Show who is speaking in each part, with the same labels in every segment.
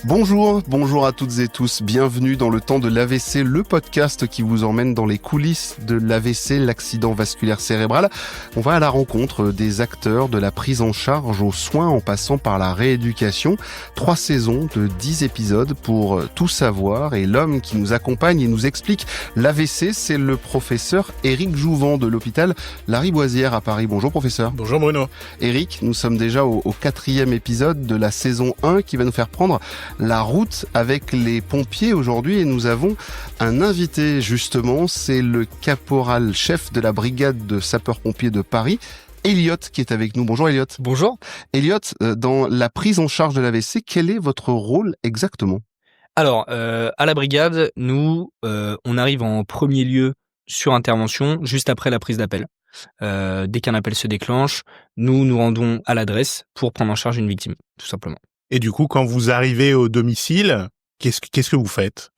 Speaker 1: Bonjour à toutes et tous, bienvenue dans le temps de l'AVC, le podcast qui vous emmène dans les coulisses de l'AVC, l'accident vasculaire cérébral. On va à la rencontre des acteurs de la prise en charge aux soins en passant par la rééducation. 3 saisons de 10 épisodes pour tout savoir, et l'homme qui nous accompagne et nous explique l'AVC, c'est le professeur Éric Jouvent de l'hôpital Lariboisière à Paris. Bonjour professeur.
Speaker 2: Bonjour Bruno.
Speaker 1: Éric, nous sommes déjà au 4e épisode de la saison 1 qui va nous faire prendre la route avec les pompiers aujourd'hui, et nous avons un invité justement, c'est le caporal chef de la brigade de sapeurs-pompiers de Paris, Elliot, qui est avec nous. Bonjour Elliot.
Speaker 3: Bonjour.
Speaker 1: Elliot, dans la prise en charge de l'AVC, quel est votre rôle exactement ?
Speaker 3: Alors, à la brigade, nous, on arrive en premier lieu sur intervention, juste après la prise d'appel. Dès qu'un appel se déclenche, nous nous rendons à l'adresse pour prendre en charge une victime, tout simplement.
Speaker 2: Et du coup, quand vous arrivez au domicile, qu'est-ce que vous faites ?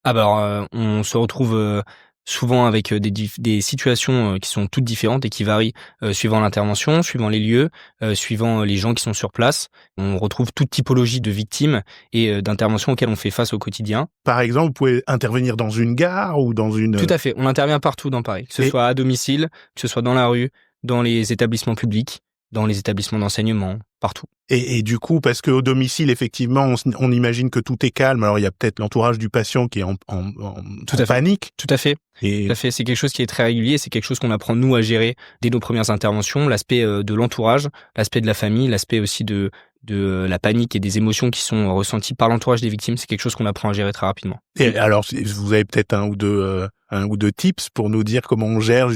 Speaker 3: Alors, on se retrouve souvent avec des situations qui sont toutes différentes et qui varient suivant l'intervention, suivant les lieux, suivant les gens qui sont sur place. On retrouve toute typologie de victimes et d'interventions auxquelles on fait face au quotidien.
Speaker 2: Par exemple, vous pouvez intervenir dans une gare ou dans une...
Speaker 3: Tout à fait, on intervient partout dans Paris, que ce soit à domicile, que ce soit dans la rue, dans les établissements publics, dans les établissements d'enseignement, partout.
Speaker 2: Et du coup, parce qu'au domicile, effectivement, on imagine que tout est calme. Alors, il y a peut-être l'entourage du patient qui est en panique.
Speaker 3: Tout à fait. Tout à fait. C'est quelque chose qui est très régulier. C'est quelque chose qu'on apprend, nous, à gérer dès nos premières interventions. L'aspect de l'entourage, l'aspect de la famille, l'aspect aussi de la panique et des émotions qui sont ressenties par l'entourage des victimes. C'est quelque chose qu'on apprend à gérer très rapidement.
Speaker 2: Et alors, vous avez peut-être un ou deux tips pour nous dire comment on gère,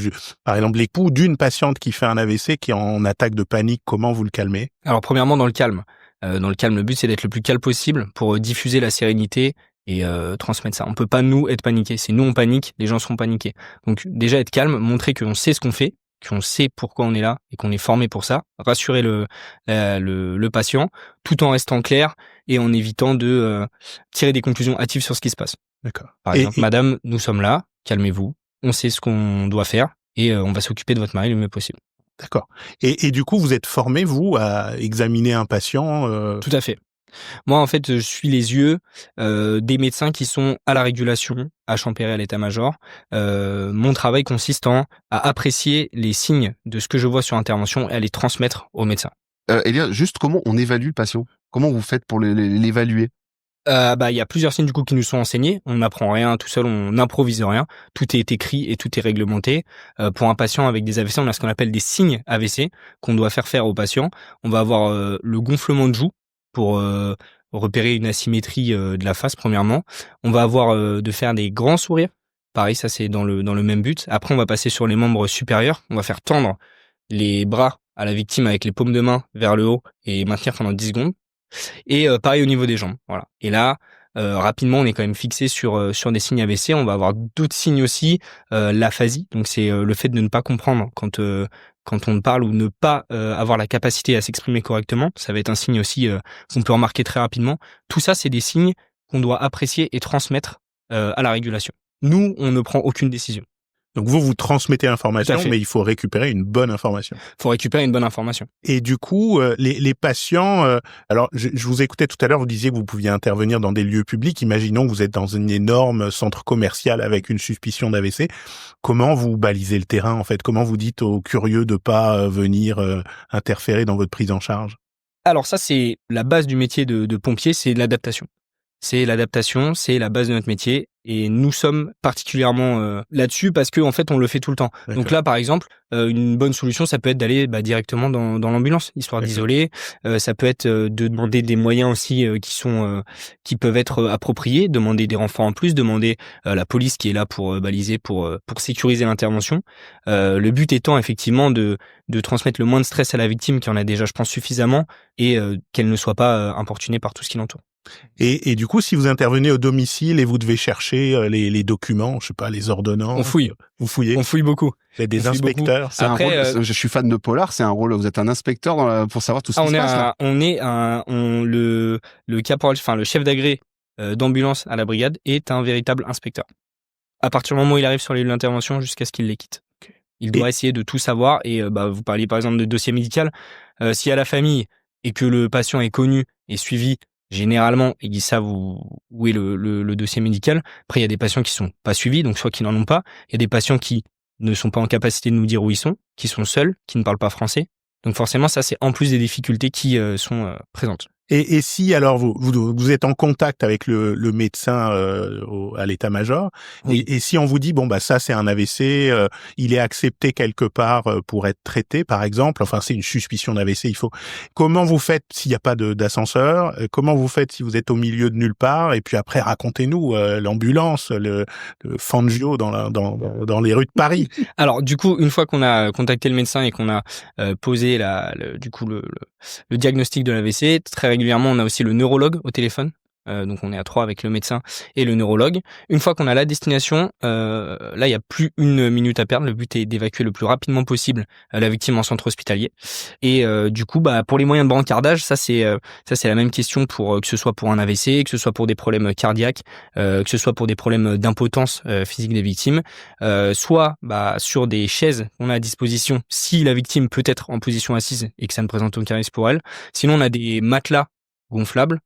Speaker 2: par exemple, les coups d'une patiente qui fait un AVC, qui est en attaque de panique. Comment vous le calmez ?
Speaker 3: Alors, premièrement, dans le calme. Le but, c'est d'être le plus calme possible pour diffuser la sérénité et transmettre ça. On peut pas, nous, être paniqués. Si nous, on panique, les gens seront paniqués. Donc, déjà, être calme, montrer qu'on sait ce qu'on fait, qu'on sait pourquoi on est là et qu'on est formé pour ça. Rassurer le patient, tout en restant clair et en évitant de tirer des conclusions hâtives sur ce qui se passe.
Speaker 2: D'accord.
Speaker 3: Par exemple, madame, nous sommes là, calmez-vous, on sait ce qu'on doit faire et on va s'occuper de votre mari le mieux possible.
Speaker 2: D'accord. Et du coup, vous êtes formé, vous, à examiner un patient
Speaker 3: Tout à fait. Moi, en fait, je suis les yeux des médecins qui sont à la régulation, à Champéret, à l'état-major. Mon travail consistant à apprécier les signes de ce que je vois sur intervention et à les transmettre aux médecins.
Speaker 1: Elliot, juste comment on évalue le patient ? Comment vous faites pour l'évaluer ?
Speaker 3: Il y a plusieurs signes du coup qui nous sont enseignés. On n'apprend rien tout seul, on n'improvise rien. Tout est écrit et tout est réglementé. Pour un patient avec des AVC, on a ce qu'on appelle des signes AVC qu'on doit faire au patient. On va avoir le gonflement de joue pour repérer une asymétrie de la face premièrement. On va avoir de faire des grands sourires. Pareil, ça c'est dans le même but. Après, on va passer sur les membres supérieurs. On va faire tendre les bras à la victime avec les paumes de main vers le haut et maintenir pendant 10 secondes. Et pareil au niveau des jambes. Voilà. Et là, rapidement, on est quand même fixé sur des signes AVC. On va avoir d'autres signes aussi. L'aphasie, donc c'est le fait de ne pas comprendre quand on parle ou ne pas avoir la capacité à s'exprimer correctement. Ça va être un signe aussi qu'on peut remarquer très rapidement. Tout ça, c'est des signes qu'on doit apprécier et transmettre à la régulation. Nous, on ne prend aucune décision.
Speaker 2: Donc vous transmettez l'information, mais il faut récupérer une bonne information.
Speaker 3: Il faut récupérer une bonne information.
Speaker 2: Et du coup, les patients... alors, je vous écoutais tout à l'heure, vous disiez que vous pouviez intervenir dans des lieux publics. Imaginons que vous êtes dans un énorme centre commercial avec une suspicion d'AVC. Comment vous balisez le terrain, en fait ? Comment vous dites aux curieux de pas venir interférer dans votre prise en charge ?
Speaker 3: Alors ça, c'est la base du métier de pompier, c'est l'adaptation. C'est l'adaptation, c'est la base de notre métier et nous sommes particulièrement là-dessus parce que en fait on le fait tout le temps.
Speaker 2: D'accord.
Speaker 3: Donc là par exemple, une bonne solution ça peut être d'aller directement dans l'ambulance histoire d'isoler. Ça peut être de demander des moyens aussi qui peuvent être appropriés, demander des renforts en plus, demander la police qui est là pour baliser, pour sécuriser l'intervention. Le but étant effectivement de transmettre le moins de stress à la victime qui en a déjà je pense suffisamment et qu'elle ne soit pas importunée par tout ce qui l'entoure.
Speaker 2: Et du coup, si vous intervenez au domicile et vous devez chercher les documents, je sais pas, les ordonnances...
Speaker 3: On fouille.
Speaker 2: Vous fouillez.
Speaker 3: On fouille beaucoup.
Speaker 2: Vous êtes des inspecteurs.
Speaker 1: C'est après, un rôle, je suis fan de polar, c'est un rôle, vous êtes un inspecteur pour savoir tout ce qui se passe là.
Speaker 3: Le caporal, enfin le chef d'agré d'ambulance à la brigade est un véritable inspecteur. À partir du moment où il arrive sur les lieux d'intervention jusqu'à ce qu'il les quitte. Okay. Il doit essayer de tout savoir et vous parliez par exemple de dossier médical. Si à la famille et que le patient est connu et suivi Généralement, ils savent où est le dossier médical. Après, il y a des patients qui sont pas suivis, donc soit qui n'en ont pas. Il y a des patients qui ne sont pas en capacité de nous dire où ils sont, qui sont seuls, qui ne parlent pas français. Donc forcément, ça, c'est en plus des difficultés qui sont présentes.
Speaker 2: Et si alors vous êtes en contact avec le médecin à l'état-major,
Speaker 3: Oui.
Speaker 2: et si on vous dit ça c'est un AVC, il est accepté quelque part pour être traité par exemple, enfin c'est une suspicion d'AVC, comment vous faites s'il n'y a pas d'ascenseur, comment vous faites si vous êtes au milieu de nulle part, et puis après racontez-nous l'ambulance, le Fangio dans les rues de Paris.
Speaker 3: Alors du coup, une fois qu'on a contacté le médecin et qu'on a posé le diagnostic de l'AVC, très régulièrement, on a aussi le neurologue au téléphone. Donc on est à 3 avec le médecin et le neurologue. Une fois qu'on a la destination, là il y a plus 1 minute à perdre. Le but est d'évacuer le plus rapidement possible la victime en centre hospitalier. Et du coup, pour les moyens de brancardage, ça c'est la même question pour que ce soit pour un AVC, que ce soit pour des problèmes cardiaques, que ce soit pour des problèmes d'impotence physique des victimes, soit sur des chaises qu'on a à disposition si la victime peut être en position assise et que ça ne présente aucun risque pour elle. Sinon, on a des matelas gonflables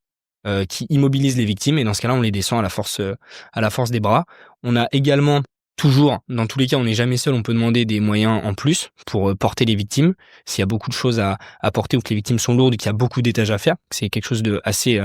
Speaker 3: qui immobilisent les victimes, et dans ce cas-là, on les descend à la force des bras. On a également toujours, dans tous les cas, on n'est jamais seul, on peut demander des moyens en plus pour porter les victimes. S'il y a beaucoup de choses à porter ou que les victimes sont lourdes et qu'il y a beaucoup d'étages à faire, c'est quelque chose de assez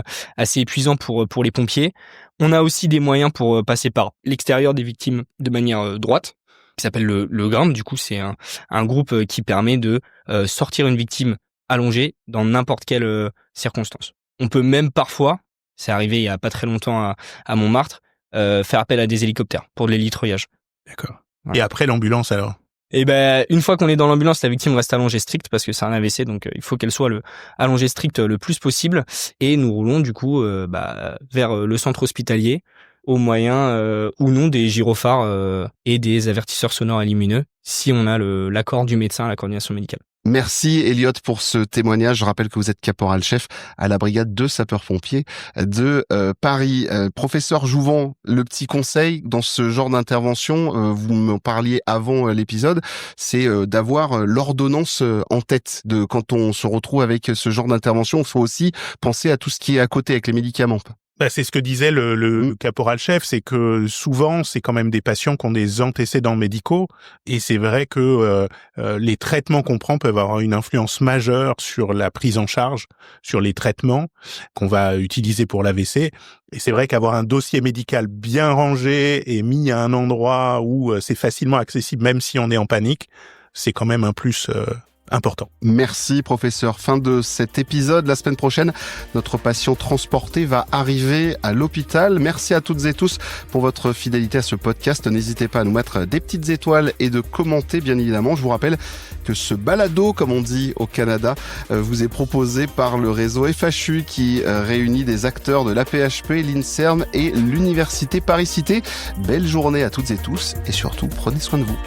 Speaker 3: épuisant pour les pompiers. On a aussi des moyens pour passer par l'extérieur des victimes de manière droite, qui s'appelle le grimpe. Du coup, c'est un groupe qui permet de sortir une victime allongée dans n'importe quelle circonstance. On peut même parfois, c'est arrivé il y a pas très longtemps à Montmartre, faire appel à des hélicoptères pour de l'hélitreuillage.
Speaker 2: D'accord.
Speaker 3: Ouais.
Speaker 2: Et après l'ambulance alors?
Speaker 3: Et une fois qu'on est dans l'ambulance, la victime reste allongée strict parce que c'est un AVC, donc il faut qu'elle soit allongée strict le plus possible. Et nous roulons du coup vers le centre hospitalier au moyen ou non des gyrophares et des avertisseurs sonores et lumineux si on a l'accord du médecin à la coordination médicale.
Speaker 1: Merci Elliot pour ce témoignage. Je rappelle que vous êtes caporal-chef à la brigade de sapeurs-pompiers de Paris. Professeur Jouvent, le petit conseil dans ce genre d'intervention, vous m'en parliez avant l'épisode, c'est d'avoir l'ordonnance en tête. Quand on se retrouve avec ce genre d'intervention, il faut aussi penser à tout ce qui est à côté avec les médicaments.
Speaker 2: C'est ce que disait le caporal-chef, c'est que souvent, c'est quand même des patients qui ont des antécédents médicaux, et c'est vrai que les traitements qu'on prend peuvent avoir une influence majeure sur la prise en charge, sur les traitements qu'on va utiliser pour l'AVC. Et c'est vrai qu'avoir un dossier médical bien rangé et mis à un endroit où c'est facilement accessible, même si on est en panique, c'est quand même un plus important.
Speaker 1: Merci professeur. Fin de cet épisode. La semaine prochaine, notre patient transporté va arriver à l'hôpital. Merci à toutes et tous pour votre fidélité à ce podcast. N'hésitez pas à nous mettre des petites étoiles et de commenter, bien évidemment. Je vous rappelle que ce balado, comme on dit au Canada, vous est proposé par le réseau FHU qui réunit des acteurs de l'AP-HP, l'INSERM et l'Université Paris-Cité. Belle journée à toutes et tous et surtout, prenez soin de vous.